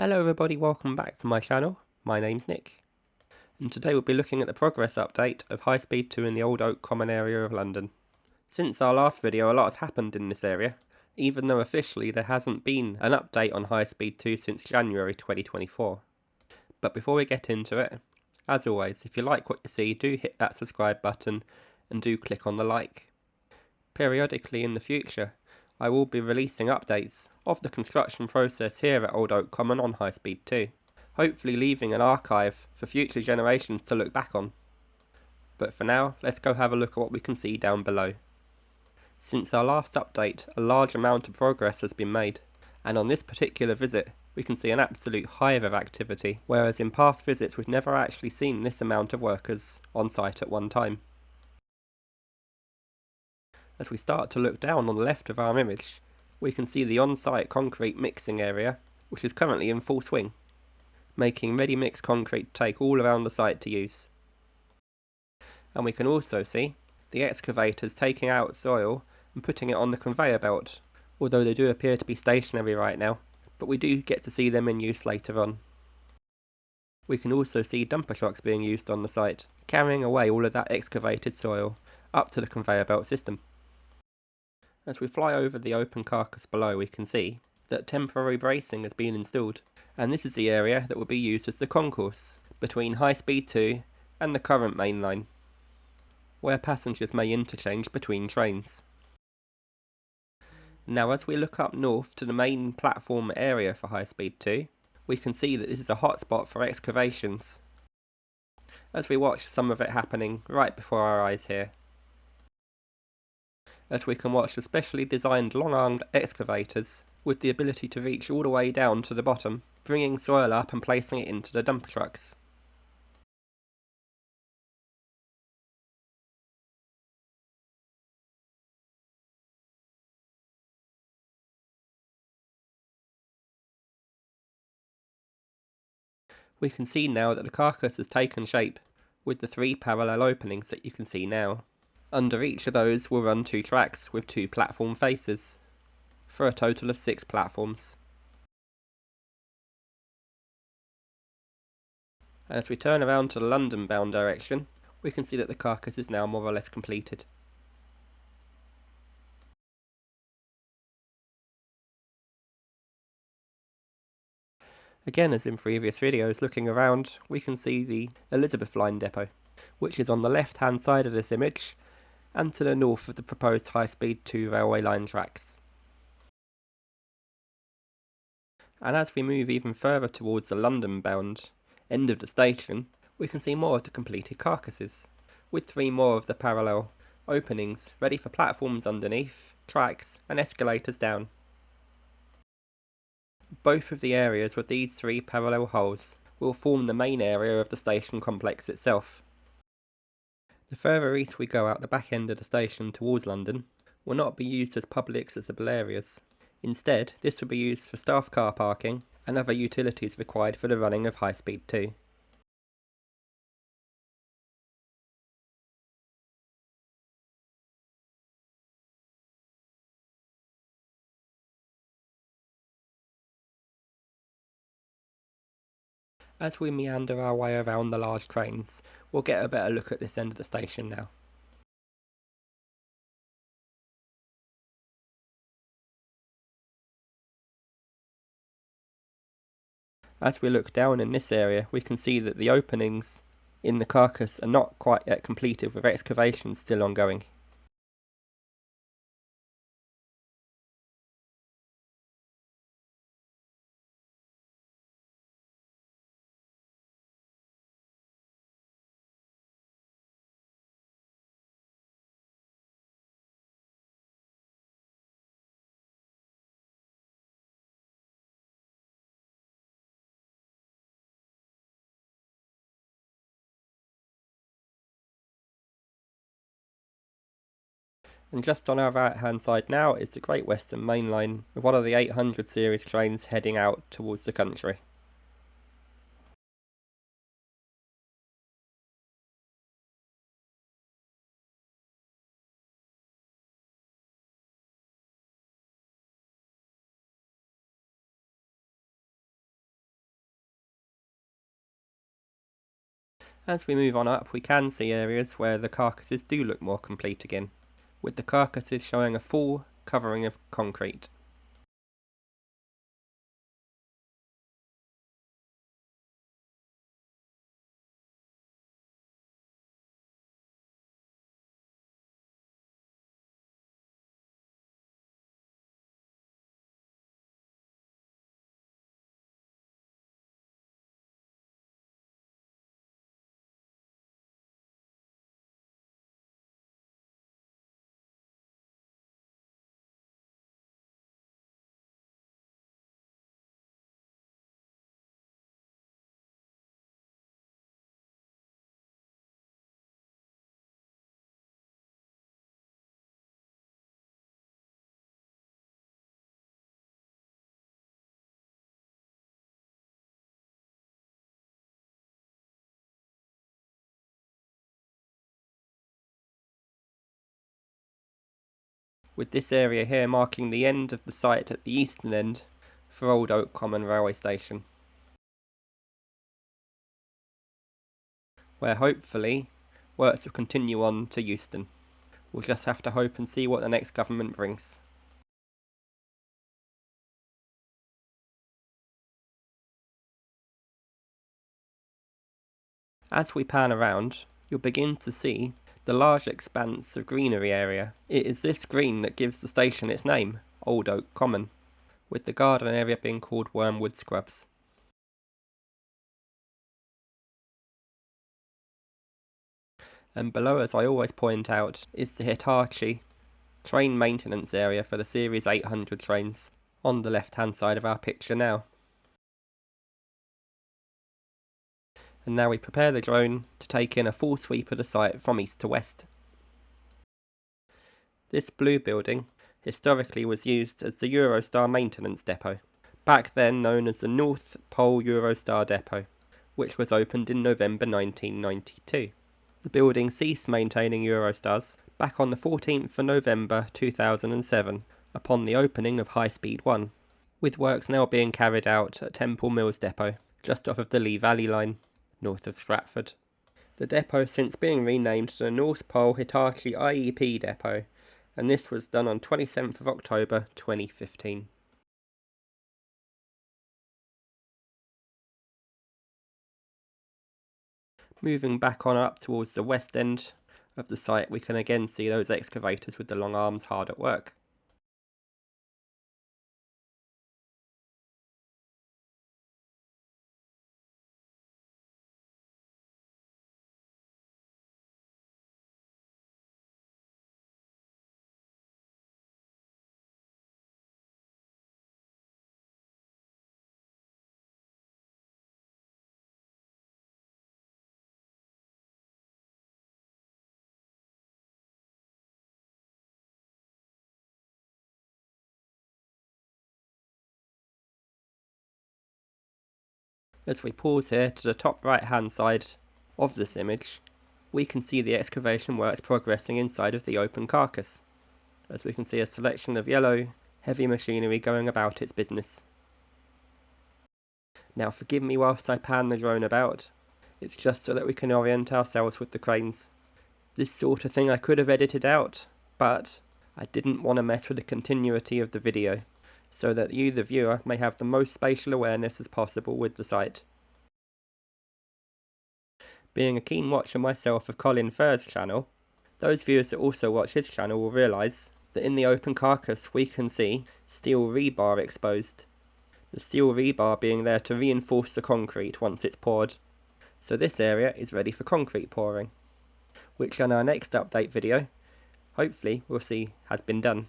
Hello everybody, welcome back to my channel. My name's Nick, and today we'll be looking at the progress update of High Speed 2 in the Old Oak Common area of London. Since our last video, a lot has happened in this area, even though officially there hasn't been an update on High Speed 2 since January 2024. But before we get into it, as always, if you like what you see, do hit that subscribe button and do click on the like. Periodically in the future, I will be releasing updates of the construction process here at Old Oak Common on High Speed 2, hopefully leaving an archive for future generations to look back on. But for now, let's go have a look at what we can see down below. Since our last update, a large amount of progress has been made, and on this particular visit, we can see an absolute hive of activity, whereas in past visits we've never actually seen this amount of workers on site at one time. As we start to look down on the left of our image, we can see the on-site concrete mixing area, which is currently in full swing, making ready-mix concrete take all around the site to use. And we can also see the excavators taking out soil and putting it on the conveyor belt, although they do appear to be stationary right now, but we do get to see them in use later on. We can also see dumper trucks being used on the site, carrying away all of that excavated soil up to the conveyor belt system. As we fly over the open carcass below, we can see that temporary bracing has been installed, and this is the area that will be used as the concourse between High Speed 2 and the current main line, where passengers may interchange between trains. Now as we look up north to the main platform area for High Speed 2, we can see that this is a hotspot for excavations, as we watch some of it happening right before our eyes here. As we can watch the specially designed long-armed excavators with the ability to reach all the way down to the bottom, bringing soil up and placing it into the dumper trucks. We can see now that the carcass has taken shape, with the 3 parallel openings that you can see now. Under each of those will run 2 tracks with 2 platform faces, for a total of 6 platforms. And as we turn around to the London bound direction, we can see that the carcass is now more or less completed. Again, as in previous videos, looking around, we can see the Elizabeth Line depot, which is on the left hand side of this image, and to the north of the proposed High Speed 2 railway line tracks. And as we move even further towards the London bound end of the station, we can see more of the completed carcasses, with 3 more of the parallel openings ready for platforms underneath, tracks and escalators down. Both of the areas with these 3 parallel holes will form the main area of the station complex itself. The further east we go out the back end of the station towards London will not be used as public accessible areas. Instead, this will be used for staff car parking and other utilities required for the running of High Speed 2. As we meander our way around the large cranes, we'll get a better look at this end of the station now. As we look down in this area, we can see that the openings in the carcass are not quite yet completed, with excavations still ongoing. And just on our right hand side now is the Great Western Main Line, with one of the 800 series trains heading out towards the country. As we move on up, we can see areas where the carcasses do look more complete again, with the carcasses showing a full covering of concrete. With this area here marking the end of the site at the eastern end for Old Oak Common Railway Station, where hopefully works will continue on to Euston. We'll just have to hope and see what the next government brings. As we pan around, you'll begin to see the large expanse of greenery area. It is this green that gives the station its name, Old Oak Common, with the garden area being called Wormwood Scrubs. And below, as I always point out, is the Hitachi train maintenance area for the Series 800 trains, on the left hand side of our picture now. And now we prepare the drone to take in a full sweep of the site from east to west. This blue building historically was used as the Eurostar maintenance depot, back then known as the North Pole Eurostar Depot, which was opened in November 1992. The building ceased maintaining Eurostars back on the 14th of November 2007 upon the opening of High Speed 1, with works now being carried out at Temple Mills Depot, just off of the Lee Valley line, north of Stratford. The depot since being renamed to the North Pole Hitachi IEP Depot, and this was done on 27th of October 2015. Moving back on up towards the west end of the site, we can again see those excavators with the long arms hard at work. As we pause here to the top right hand side of this image, we can see the excavation works progressing inside of the open carcass, as we can see a selection of yellow, heavy machinery going about its business. Now forgive me whilst I pan the drone about, it's just so that we can orient ourselves with the cranes. This sort of thing I could have edited out, but I didn't want to mess with the continuity of the video, so that you, the viewer, may have the most spatial awareness as possible with the site. Being a keen watcher myself of Colin Furr's channel, those viewers that also watch his channel will realise that in the open carcass we can see steel rebar exposed. The steel rebar being there to reinforce the concrete once it's poured. So this area is ready for concrete pouring, which on our next update video, hopefully we'll see has been done.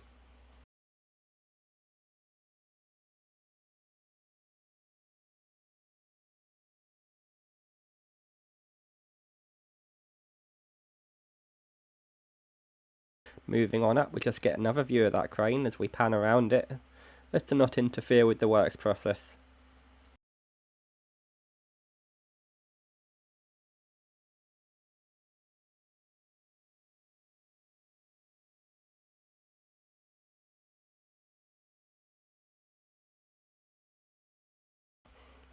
Moving on up, we just get another view of that crane as we pan around it, as to not interfere with the works process.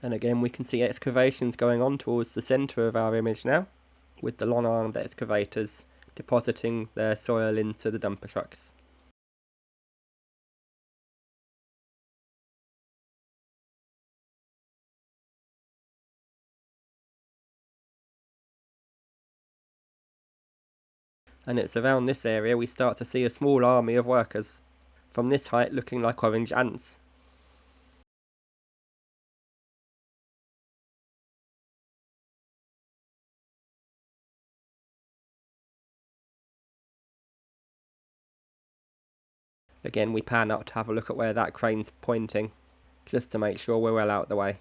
And again we can see excavations going on towards the centre of our image now. with the long-armed excavators depositing their soil into the dumper trucks. And it's around this area we start to see a small army of workers, from this height looking like orange ants. Again, we pan up to have a look at where that crane's pointing, just to make sure we're well out of the way.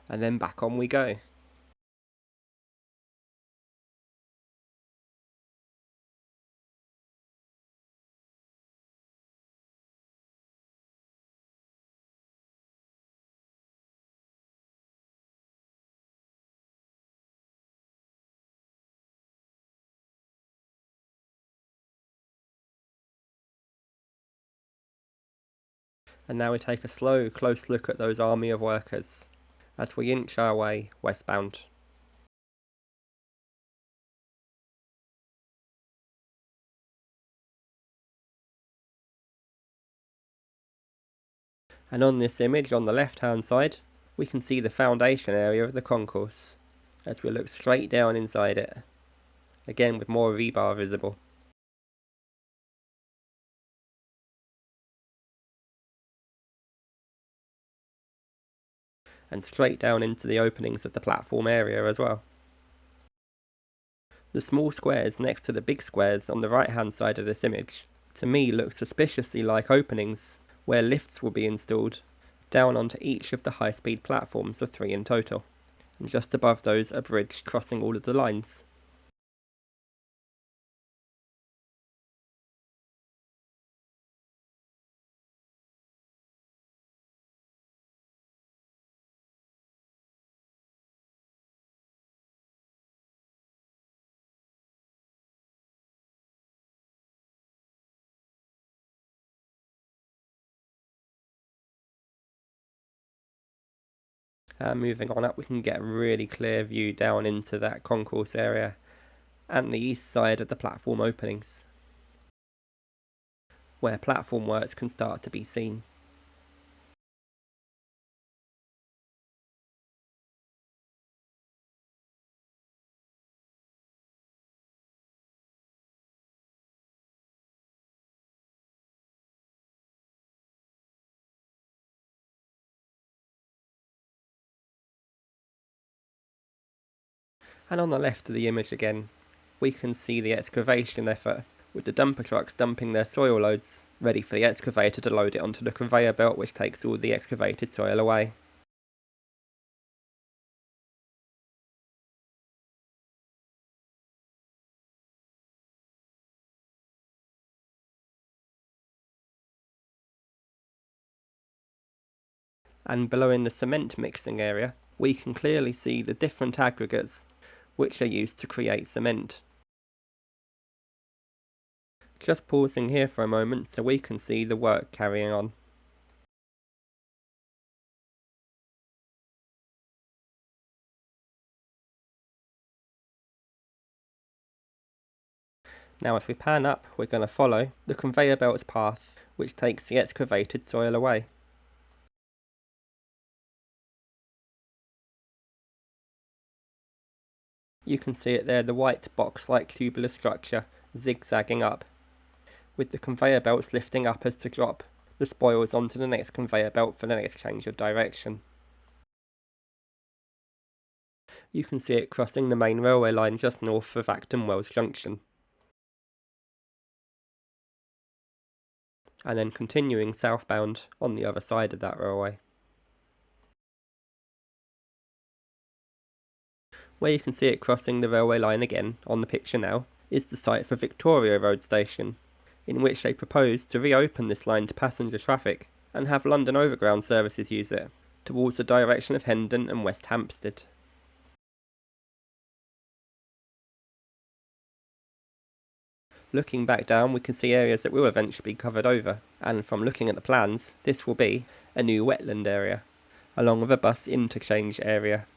And then back on we go. And now we take a slow, close look at those army of workers as we inch our way westbound. And on this image on the left hand side, we can see the foundation area of the concourse as we look straight down inside it, again with more rebar visible. And straight down into the openings of the platform area as well. The small squares next to the big squares on the right hand side of this image, to me look suspiciously like openings where lifts will be installed down onto each of the high-speed platforms of 3 in total, and just above those a bridge crossing all of the lines. And moving on up, we can get a really clear view down into that concourse area and the east side of the platform openings, where platform works can start to be seen. And on the left of the image again, we can see the excavation effort, with the dumper trucks dumping their soil loads, ready for the excavator to load it onto the conveyor belt which takes all the excavated soil away. And below in the cement mixing area, we can clearly see the different aggregates which are used to create cement. Just pausing here for a moment so we can see the work carrying on. Now as we pan up, we're going to follow the conveyor belt's path which takes the excavated soil away. You can see it there, the white box-like tubular structure zigzagging up, with the conveyor belts lifting up as to drop the spoils onto the next conveyor belt for the next change of direction. You can see it crossing the main railway line just north of Acton Wells Junction, and then continuing southbound on the other side of that railway. Where you can see it crossing the railway line again on the picture now is the site for Victoria Road Station, in which they propose to reopen this line to passenger traffic and have London Overground services use it, towards the direction of Hendon and West Hampstead. Looking back down, we can see areas that will eventually be covered over, and from looking at the plans, this will be a new wetland area, along with a bus interchange area.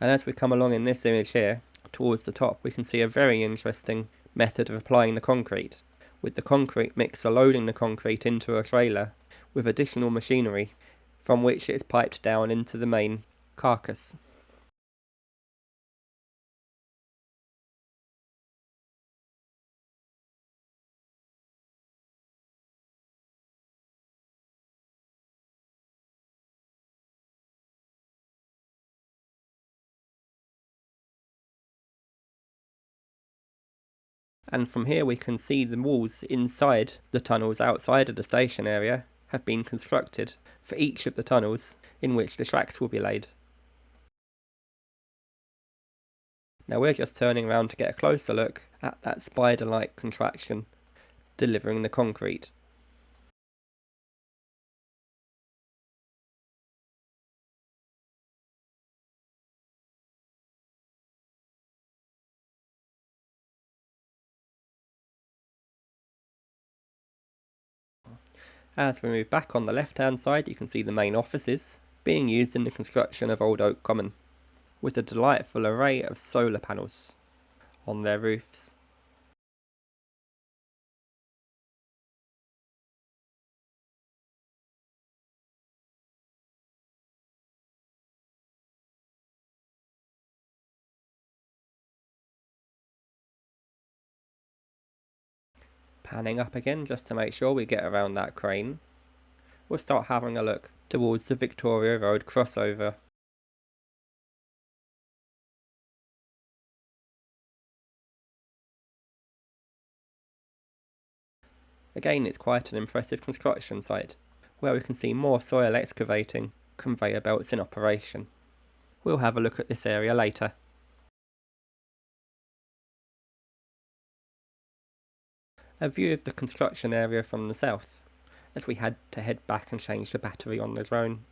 And as we come along in this image here, towards the top, we can see a very interesting method of applying the concrete, with the concrete mixer loading the concrete into a trailer with additional machinery, from which it is piped down into the main carcass. And from here we can see the walls inside the tunnels outside of the station area have been constructed for each of the tunnels in which the tracks will be laid. Now we're just turning around to get a closer look at that spider-like contraction delivering the concrete. As we move back on the left hand side, you can see the main offices being used in the construction of Old Oak Common, with a delightful array of solar panels on their roofs. Panning up again just to make sure we get around that crane, we'll start having a look towards the Victoria Road crossover. Again, it's quite an impressive construction site, where we can see more soil excavating conveyor belts in operation. We'll have a look at this area later. A view of the construction area from the south, as we had to head back and change the battery on the drone.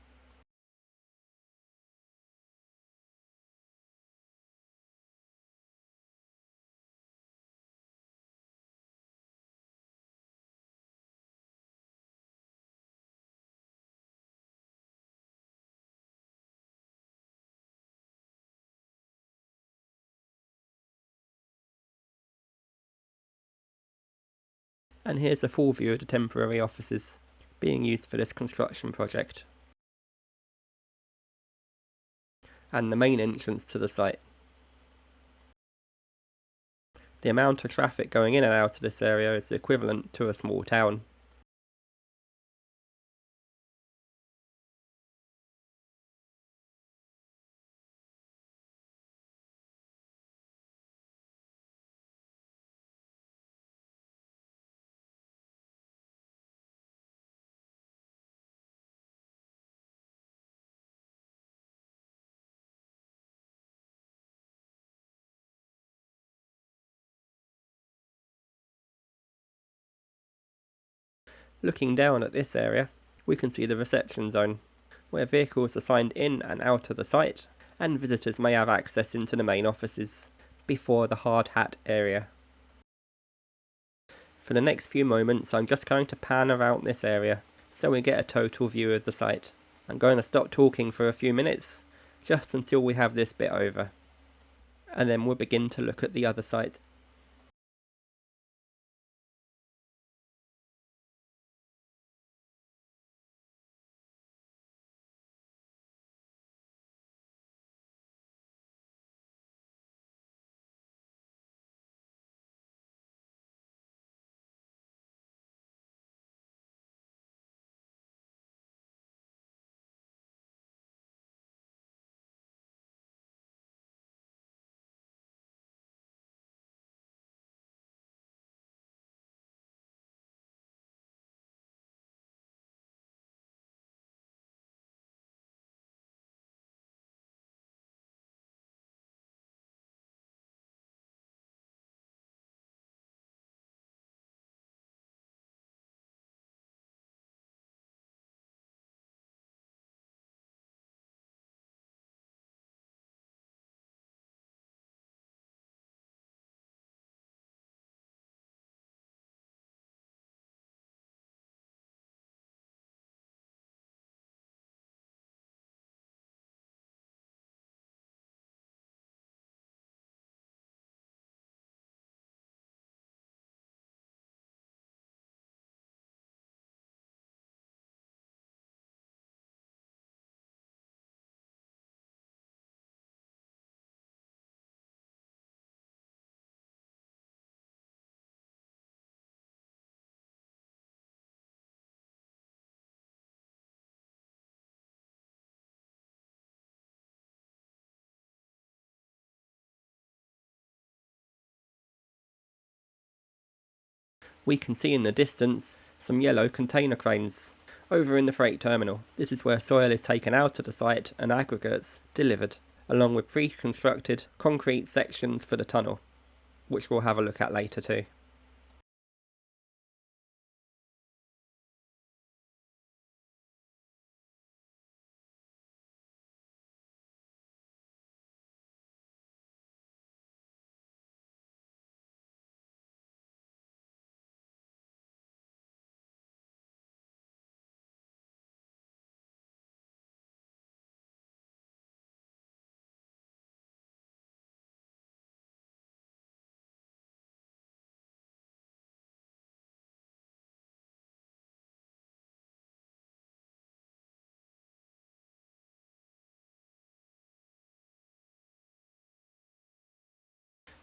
And here's a full view of the temporary offices being used for this construction project, and the main entrance to the site. The amount of traffic going in and out of this area is equivalent to a small town. Looking down at this area, we can see the reception zone, where vehicles are signed in and out of the site, and visitors may have access into the main offices before the hard hat area. For the next few moments, I'm just going to pan around this area so we get a total view of the site. I'm going to stop talking for a few minutes, just until we have this bit over, and then we'll begin to look at the other site. We can see in the distance some yellow container cranes over in the freight terminal. This is where soil is taken out of the site and aggregates delivered, along with pre-constructed concrete sections for the tunnel, which we'll have a look at later too.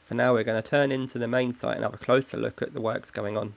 For now, we're going to turn into the main site and have a closer look at the works going on.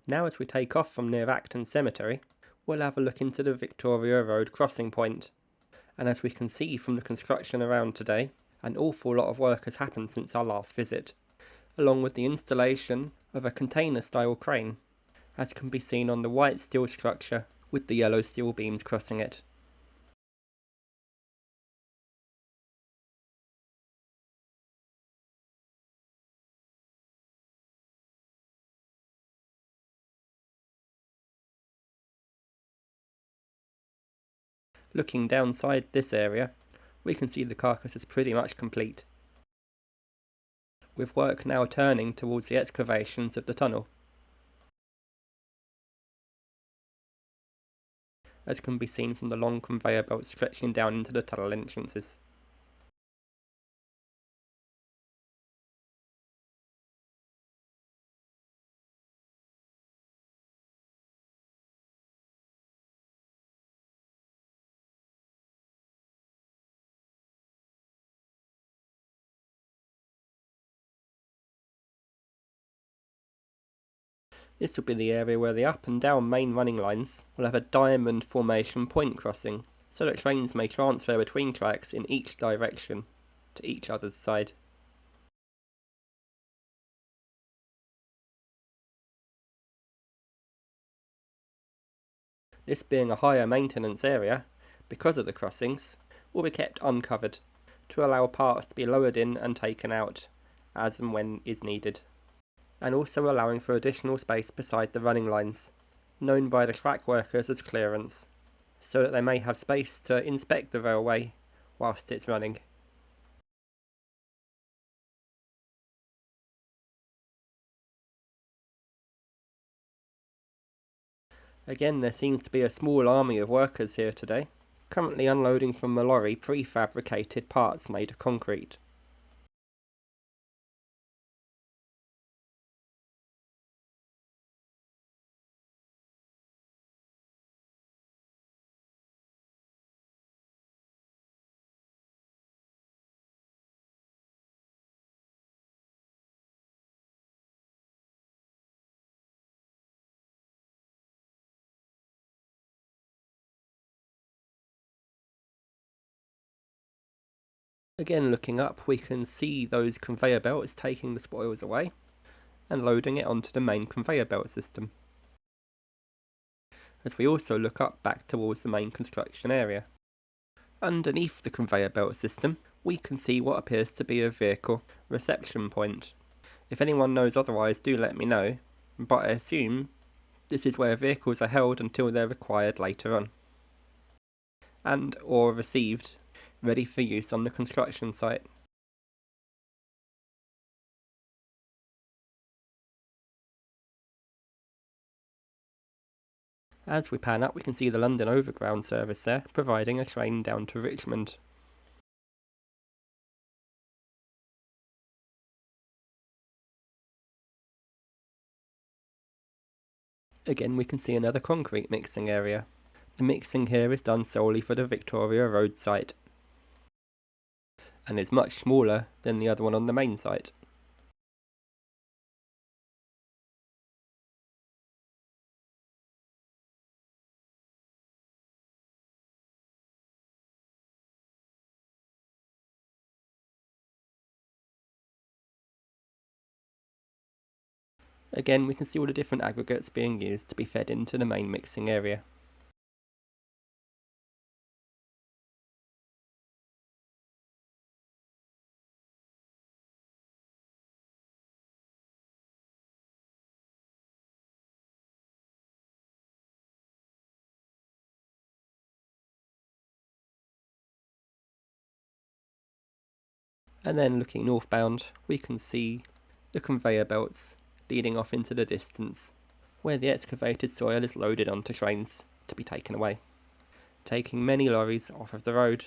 Now as we take off from near Acton Cemetery, we'll have a look into the Victoria Road crossing point. And as we can see from the construction around today, an awful lot of work has happened since our last visit, along with the installation of a container-style crane, as can be seen on the white steel structure with the yellow steel beams crossing it. Looking downside this area, we can see the carcass is pretty much complete, with work now turning towards the excavations of the tunnel. As can be seen from the long conveyor belt stretching down into the tunnel entrances. This will be the area where the up and down main running lines will have a diamond formation point crossing, so that trains may transfer between tracks in each direction to each other's side. This being a higher maintenance area, because of the crossings, will be kept uncovered to allow parts to be lowered in and taken out as and when is needed, and also allowing for additional space beside the running lines, known by the track workers as clearance, so that they may have space to inspect the railway whilst it's running. Again, there seems to be a small army of workers here today, currently unloading from a lorry prefabricated parts made of concrete. Again, looking up, we can see those conveyor belts taking the spoils away and loading it onto the main conveyor belt system, as we also look up back towards the main construction area. Underneath the conveyor belt system, we can see what appears to be a vehicle reception point. If anyone knows otherwise, do let me know, but I assume this is where vehicles are held until they're required later on, and or received, ready for use on the construction site. As we pan up, we can see the London Overground service there, providing a train down to Richmond. Again, we can see another concrete mixing area. The mixing here is done solely for the Victoria Road site, and is much smaller than the other one on the main site. Again, we can see all the different aggregates being used to be fed into the main mixing area. And then looking northbound, we can see the conveyor belts leading off into the distance, where the excavated soil is loaded onto trains to be taken away, taking many lorries off of the road.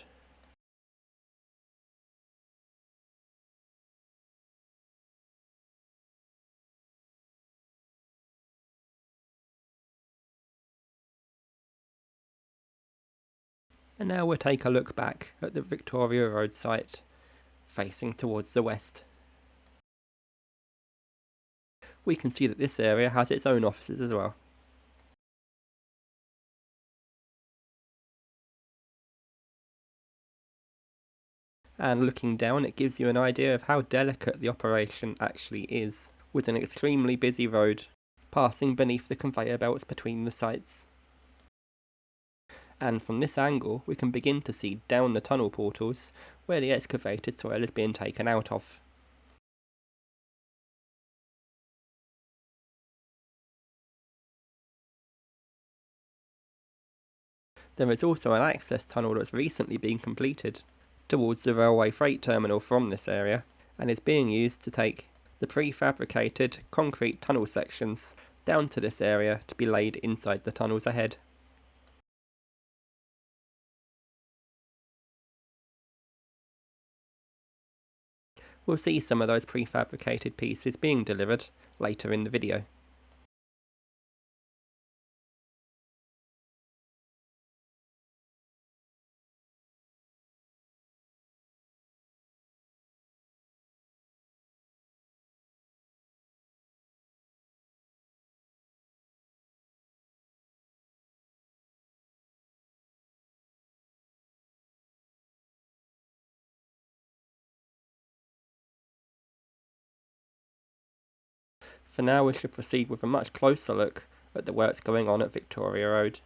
And now we'll take a look back at the Victoria Road site, facing towards the west. We can see that this area has its own offices as well. And looking down, it gives you an idea of how delicate the operation actually is, with an extremely busy road passing beneath the conveyor belts between the sites. And from this angle, we can begin to see down the tunnel portals where the excavated soil is being taken out of. There is also an access tunnel that's recently been completed towards the railway freight terminal from this area, and is being used to take the prefabricated concrete tunnel sections down to this area to be laid inside the tunnels ahead. We'll see some of those prefabricated pieces being delivered later in the video. For now we should proceed with a much closer look at the works going on at Victoria Road.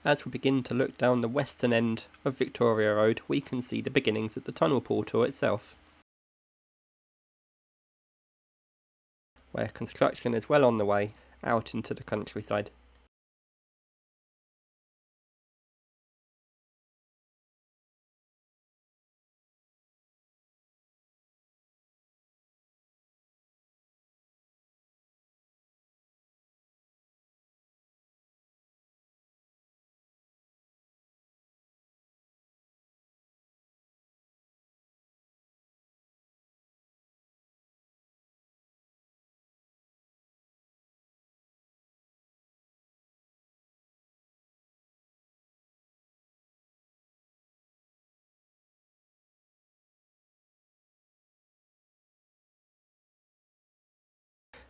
As we begin to look down the western end of Victoria Road, we can see the beginnings of the tunnel portal itself, where construction is well on the way out into the countryside.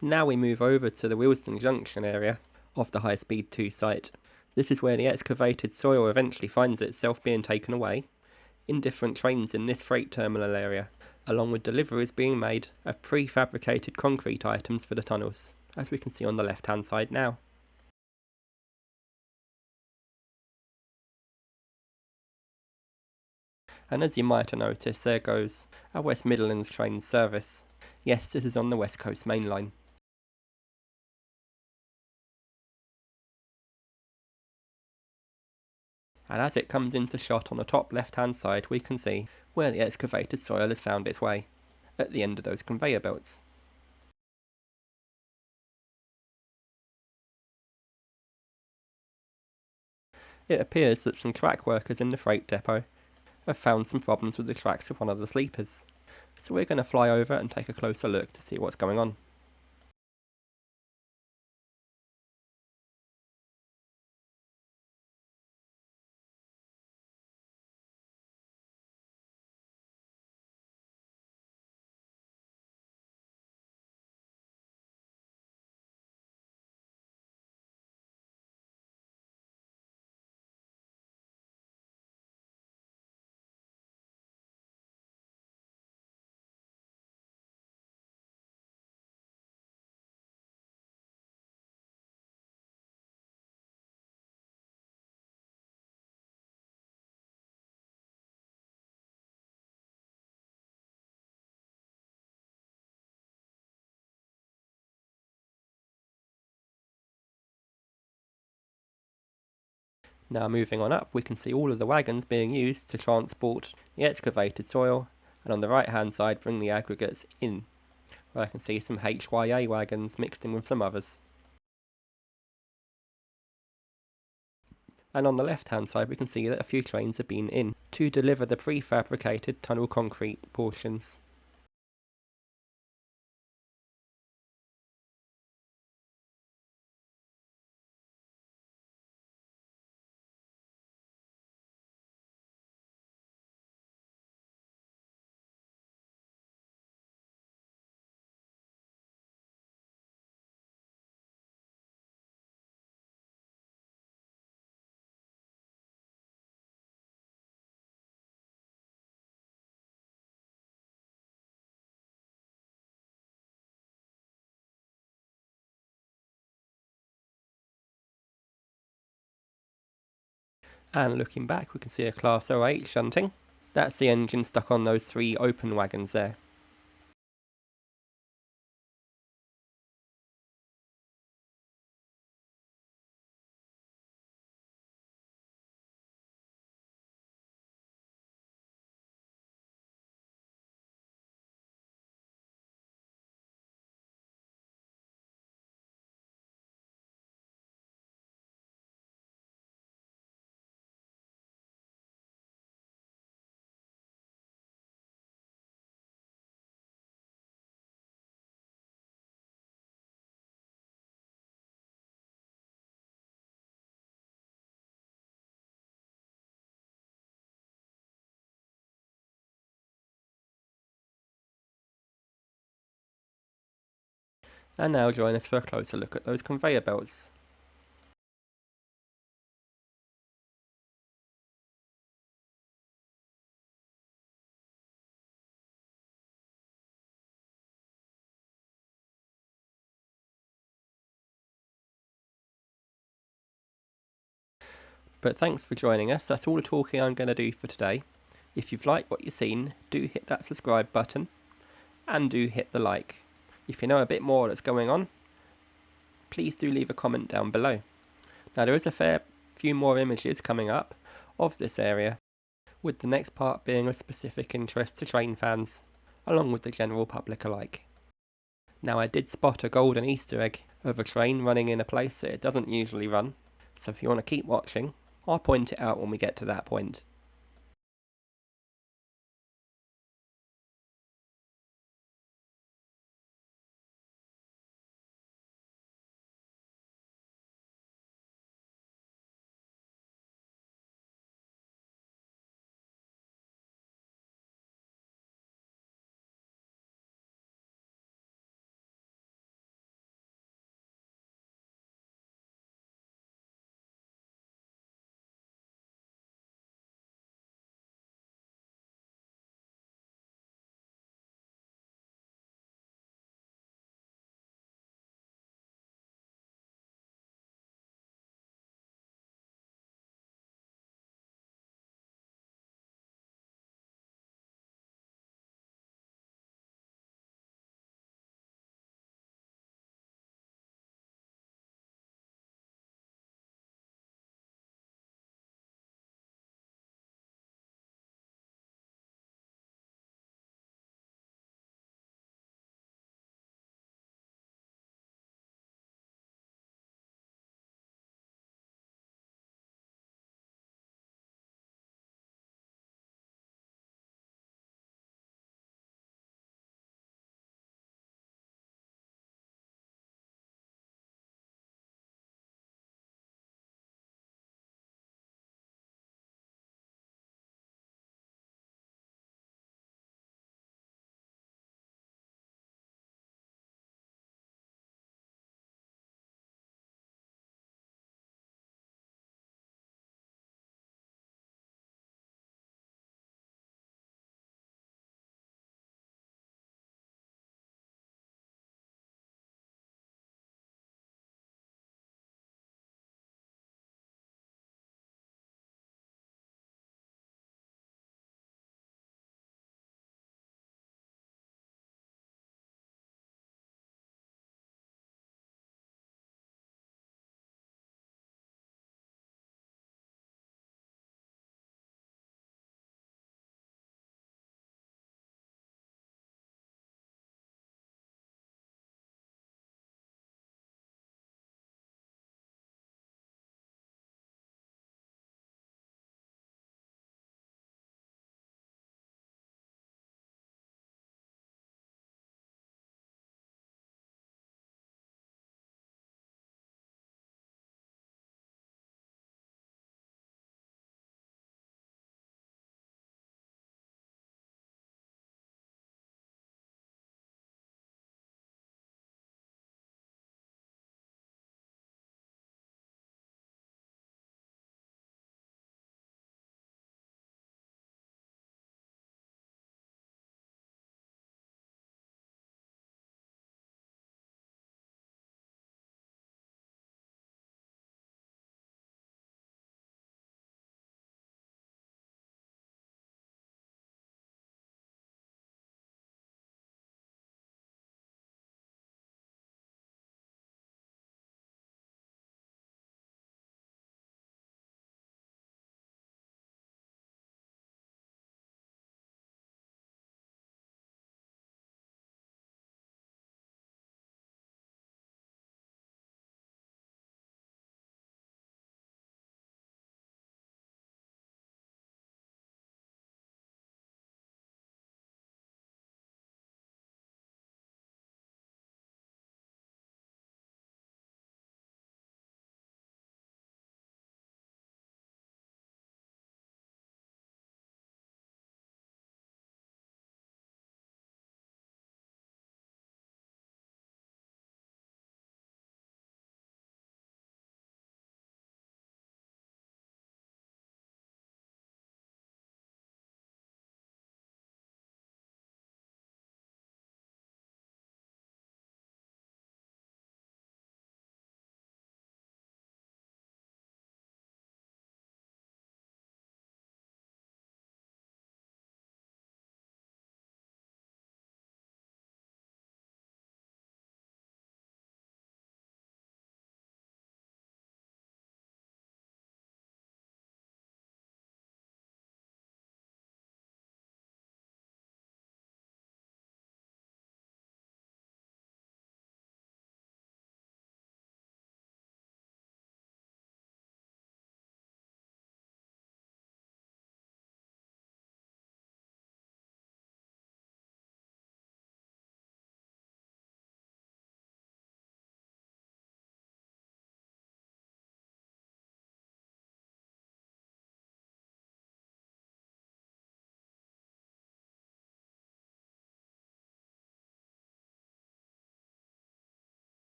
Now we move over to the Wilson Junction area of the High Speed 2 site. This is where the excavated soil eventually finds itself being taken away in different trains in this freight terminal area, along with deliveries being made of prefabricated concrete items for the tunnels, as we can see on the left hand side now. And as you might have noticed, there goes a West Midlands train service. Yes, this is on the West Coast Main Line. And as it comes into shot on the top left hand side, we can see where the excavated soil has found its way, at the end of those conveyor belts. It appears that some track workers in the freight depot have found some problems with the tracks of one of the sleepers, so we're going to fly over and take a closer look to see what's going on. Now moving on up, we can see all of the wagons being used to transport the excavated soil, and on the right hand side bring the aggregates in, where I can see some HYA wagons mixed in with some others. And on the left hand side we can see that a few trains have been in to deliver the prefabricated tunnel concrete portions. And looking back we can see a Class 08 shunting. That's the engine stuck on those 3 open wagons there. And now join us for a closer look at those conveyor belts. But thanks for joining us, that's all the talking I'm going to do for today. If you've liked what you've seen, do hit that subscribe button, and do hit the like. If you know a bit more that's going on, please do leave a comment down below. Now there is a fair few more images coming up of this area, with the next part being of specific interest to train fans, along with the general public alike. Now I did spot a golden Easter egg of a train running in a place that it doesn't usually run, so if you want to keep watching, I'll point it out when we get to that point.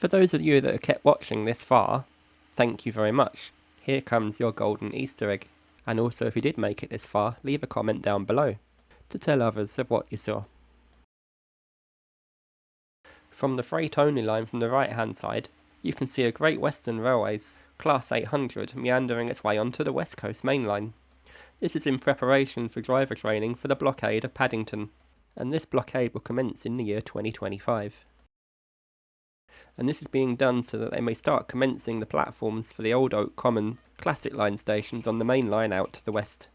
For those of you that have kept watching this far, thank you very much. Here comes your golden Easter egg. And also, if you did make it this far, leave a comment down below to tell others of what you saw. From the freight only line from the right hand side, you can see a Great Western Railway's Class 800 meandering its way onto the West Coast Main Line. This is in preparation for driver training for the blockade of Paddington, and this blockade will commence in the year 2025. And this is being done so that they may start commencing the platforms for the Old Oak Common Classic Line stations on the main line out to the west.